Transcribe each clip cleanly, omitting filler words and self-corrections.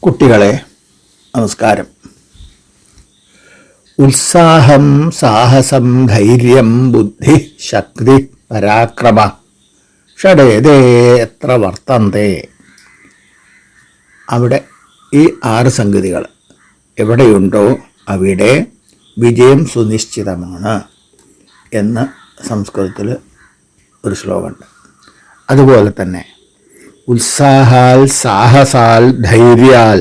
കുട്ടികളെ നമസ്കാരം. ഉത്സാഹം, സാഹസം, ധൈര്യം, ബുദ്ധി, ശക്തി, പരാക്രമ ഷഡേതേ എത്ര വർത്തന്തേ. അവിടെ ഈ 6 സംഗതികൾ എവിടെയുണ്ടോ അവിടെ വിജയം സുനിശ്ചിതമാണ് എന്ന് സംസ്കൃതത്തിൽ ഒരു ശ്ലോകമുണ്ട്. അതുപോലെ തന്നെ ഉത്സാഹാൽ, സാഹസാൽ, ധൈര്യാൽ,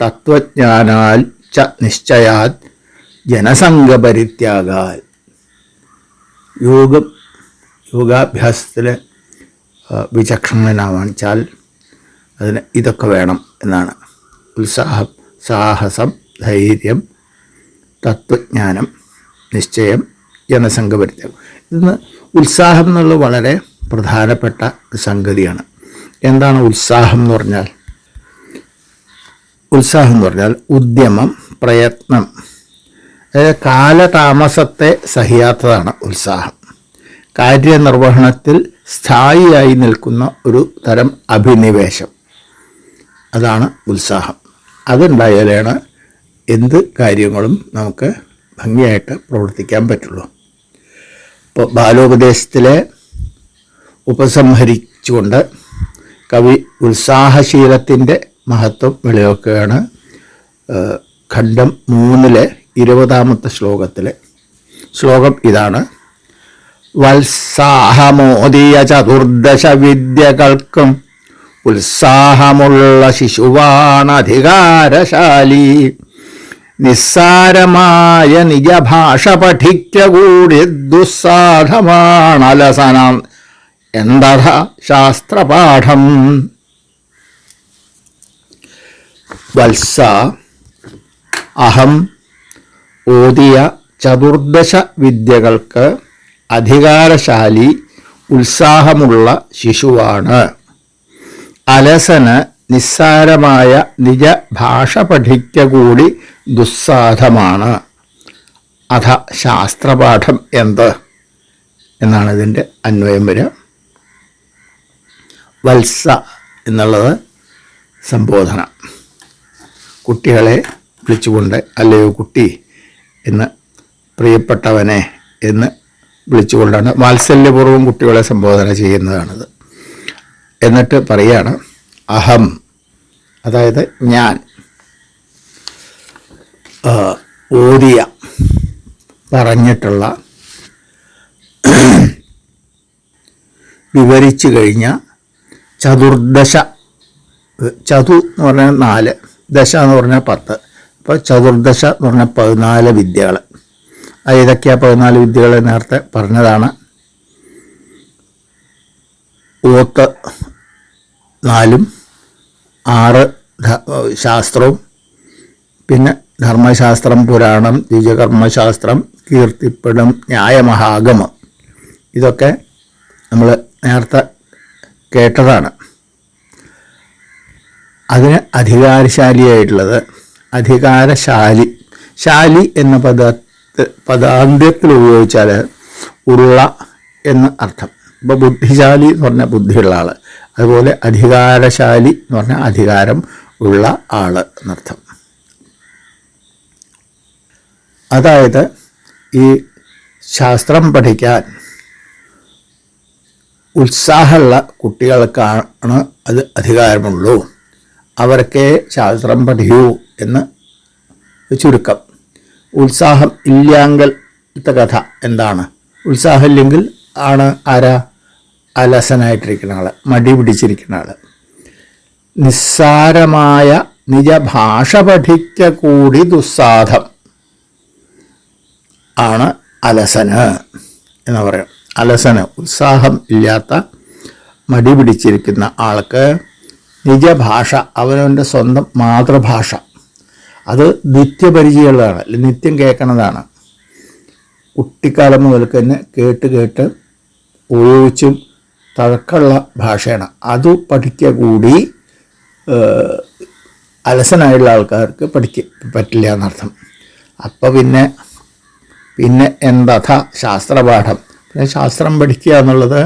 തത്വജ്ഞാനാൽ ച നിശ്ചയാൽ, ജനസംഘപരിത്യാഗാൽ. യോഗാഭ്യാസത്തിൽ വിചക്ഷണനാവാച്ചാൽ അതിന് ഇതൊക്കെ വേണം എന്നാണ്. ഉത്സാഹം, സാഹസം, ധൈര്യം, തത്വജ്ഞാനം, നിശ്ചയം, ജനസംഘപരിത്യാഗം. ഇന്ന് ഉത്സാഹം എന്നുള്ളത് വളരെ പ്രധാനപ്പെട്ട ഒരു സംഗതിയാണ്. എന്താണ് ഉത്സാഹം എന്ന് പറഞ്ഞാൽ? ഉത്സാഹം എന്ന് പറഞ്ഞാൽ ഉദ്യമം, പ്രയത്നം, അതായത് കാലതാമസത്തെ സഹിയാത്തതാണ് ഉത്സാഹം. കാര്യനിർവഹണത്തിൽ സ്ഥായിയായി നിൽക്കുന്ന ഒരു തരം അഭിനിവേശം, അതാണ് ഉത്സാഹം. അതുണ്ടായാലാണ് എന്ത് കാര്യങ്ങളും നമുക്ക് ഭംഗിയായിട്ട് പ്രവർത്തിക്കാൻ പറ്റുള്ളൂ. ഇപ്പോൾ ബാലോപദേശത്തിലെ ഉപസംഹരിച്ചുകൊണ്ട് കവി ഉത്സാഹശീലത്തിൻ്റെ മഹത്വം വെളിവാക്കുകയാണ്. ഖണ്ഡം 3 20ാമത്തെ ശ്ലോകത്തിലെ ശ്ലോകം ഇതാണ്: വത്സാഹമോദിയ ചതുർദശ വിദ്യകൾക്കും ഉത്സാഹമുള്ള ശിശുവാണധികാരശാലി. നിസ്സാരമായ നിജഭാഷ പഠിക്കൂടി ദുസ്സാധമാണലസനം എന്തഥ ശാസ്ത്രപാഠം. വത്സ അഹം ഓതിയ ചതുർദശ വിദ്യകൾക്ക് അധികാരശാലി ഉത്സാഹമുള്ള ശിശുവാണ്. അലസന് നിസ്സാരമായ നിജഭാഷ പഠിക്കൂടി ദുസ്സാധമാണ്. അഥ ശാസ്ത്രപാഠം എന്ത് എന്നാണ് ഇതിൻ്റെ അന്വയം വരിക. വത്സ എന്നുള്ളത് സംബോധന. കുട്ടികളെ വിളിച്ചുകൊണ്ട് അല്ലയോ കുട്ടി എന്ന്, പ്രിയപ്പെട്ടവനെ എന്ന് വിളിച്ചുകൊണ്ടാണ് വാത്സല്യപൂർവ്വം കുട്ടികളെ സംബോധന ചെയ്യുന്നതാണിത്. എന്നിട്ട് പറയാണ് അഹം, അതായത് ഞാൻ, ഓതിയ പറഞ്ഞിട്ടുള്ള, വിവരിച്ചു കഴിഞ്ഞ ചതുർദശ, ചതു എന്ന് പറഞ്ഞാൽ 4, ദശ എന്ന് പറഞ്ഞാൽ 10, അപ്പോൾ ചതുർദശ എന്ന് പറഞ്ഞാൽ 14 വിദ്യകൾ. ഏതൊക്കെയാണ് 14 വിദ്യകൾ നേരത്തെ പറഞ്ഞതാണ്. ഓത്ത് 4, 6 ശാസ്ത്രവും, പിന്നെ ധർമ്മശാസ്ത്രം, പുരാണം, ദ്വിജകർമ്മശാസ്ത്രം, കീർത്തിപ്പടം, ന്യായമഹാഗമം. ഇതൊക്കെ നമ്മൾ നേരത്തെ കേട്ടതാണ്. അതിന് അധികാരശാലിയായിട്ടുള്ളത്, അധികാരശാലി, ശാലി എന്ന പദാന്ത്യത്തിൽ ഉപയോഗിച്ചാൽ ഉള്ള എന്ന് അർത്ഥം. ഇപ്പോൾ ബുദ്ധിശാലി എന്ന് പറഞ്ഞാൽ ബുദ്ധിയുള്ള ആൾ, അതുപോലെ അധികാരശാലി എന്ന് പറഞ്ഞാൽ അധികാരം ഉള്ള ആൾ എന്നർത്ഥം. അതായത് ഈ ശാസ്ത്രം പഠിക്കാൻ ഉത്സാഹമുള്ള കുട്ടികൾക്കാണ് അത് അധികാരമുള്ളൂ. അവർക്കേ ശാസ്ത്രം പഠിക്കൂ എന്ന് ചുരുക്കം. ഉത്സാഹം ഇല്ലാങ്കലത്തെ കഥ എന്താണ്? ഉത്സാഹം ഇല്ലെങ്കിൽ ആണ് ആരാ? അലസനായിട്ടിരിക്കുന്ന ആൾ, മടി പിടിച്ചിരിക്കുന്ന ആൾ. നിസ്സാരമായ നിജഭാഷ പഠിക്കൂടി ദുസ്സാധം ആണ് അലസന് എന്ന് പറയും. അലസന്, ഉത്സാഹം ഇല്ലാത്ത, മടി പിടിച്ചിരിക്കുന്ന ആൾക്ക് നിജഭാഷ, അവനവൻ്റെ സ്വന്തം മാതൃഭാഷ, അത് നിത്യപരിചയമുള്ളതാണ്, നിത്യം കേൾക്കണതാണ്. കുട്ടിക്കാലം മുതൽക്ക് തന്നെ കേട്ട് ഉപയോഗിച്ചും തഴക്കമുള്ള ഭാഷയാണ്. അത് പഠിക്കുക കൂടി അലസനായുള്ള ആൾക്കാർക്ക് പറ്റില്ല എന്നർത്ഥം. അപ്പോൾ പിന്നെ എന്തഥ ശാസ്ത്രപാഠം. പിന്നെ ശാസ്ത്രം പഠിക്കുക എന്നുള്ളത്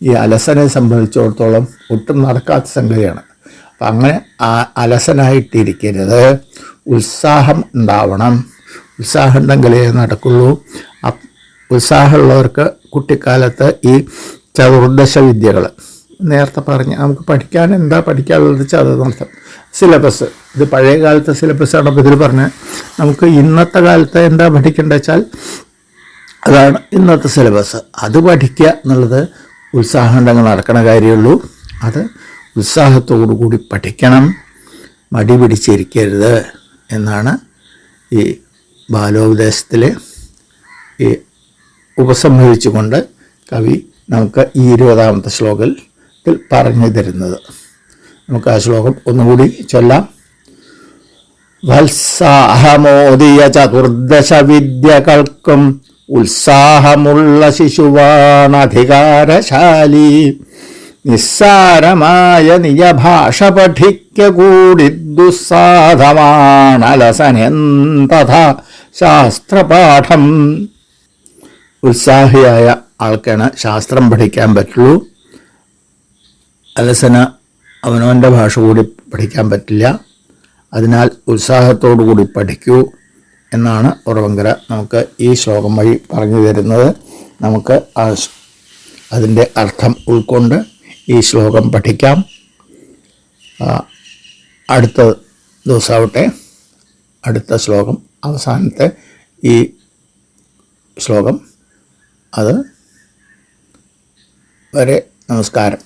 ഈ അലസനെ സംബന്ധിച്ചിടത്തോളം ഒട്ടും നടക്കാത്ത സംഗതിയാണ്. അപ്പം അങ്ങനെ അലസനായിട്ടിരിക്കരുത്, ഉത്സാഹം ഉണ്ടാവണം. ഉത്സാഹം ഉണ്ടെങ്കിലേ നടക്കുള്ളൂ. ഉത്സാഹമുള്ളവർക്ക് കുട്ടിക്കാലത്ത് ഈ ചതുർദശ വിദ്യകൾ നേരത്തെ പറഞ്ഞ് നമുക്ക് പഠിക്കാൻ എന്താ പഠിക്കാനുള്ളത് വെച്ചാൽ അത് നടത്തും. സിലബസ് ഇത് പഴയ കാലത്തെ സിലബസാണ്. അപ്പോൾ ഇതിൽ പറഞ്ഞ് നമുക്ക് ഇന്നത്തെ കാലത്ത് എന്താ പഠിക്കേണ്ടത് വെച്ചാൽ അതാണ് ഇന്നത്തെ സിലബസ്. അത് പഠിക്കുക എന്നുള്ളത് ഉത്സാഹം ഉണ്ടെങ്കിൽ നടക്കണ കാര്യമുള്ളൂ. അത് ഉത്സാഹത്തോടു കൂടി പഠിക്കണം, മടി പിടിച്ചിരിക്കരുത് എന്നാണ് ഈ ബാലോപദേശത്തിൽ ഈ ഉപസംഹരിച്ചുകൊണ്ട് കവി നമുക്ക് ഈ 20ാമത്തെ ശ്ലോകത്തിൽ പറഞ്ഞു തരുന്നത്. നമുക്ക് ആ ശ്ലോകം ഒന്നുകൂടി ചൊല്ലാം. വത്സാഹമോദിയ ചതുർദശ വിദ്യകൾക്കും ഉത്സാഹമുള്ള ശിശുവാണധികാരശാലി. നിസ്സാരമായ നിജഭാഷ പഠിക്ക കൂടി ദുസ്സാധമാണലസനെന്തഥാ ശാസ്ത്രപാഠം. ഉത്സാഹിയായ ആൾക്കാണ് ശാസ്ത്രം പഠിക്കാൻ പറ്റുള്ളൂ. അലസന് അവനവൻ്റെ ഭാഷ കൂടി പഠിക്കാൻ പറ്റില്ല. അതിനാൽ ഉത്സാഹത്തോടു കൂടി പഠിക്കൂ എന്നാണ് ഉറവങ്കര നമുക്ക് ഈ ശ്ലോകം വഴി പറഞ്ഞു തരുന്നത്. നമുക്ക് അതിൻ്റെ അർത്ഥം ഉൾക്കൊണ്ട് ഈ ശ്ലോകം പഠിക്കാം. അടുത്ത ദിവസമാവട്ടെ അടുത്ത ശ്ലോകം, അവസാനത്തെ ഈ ശ്ലോകം. അത് വരെ നമസ്കാരം.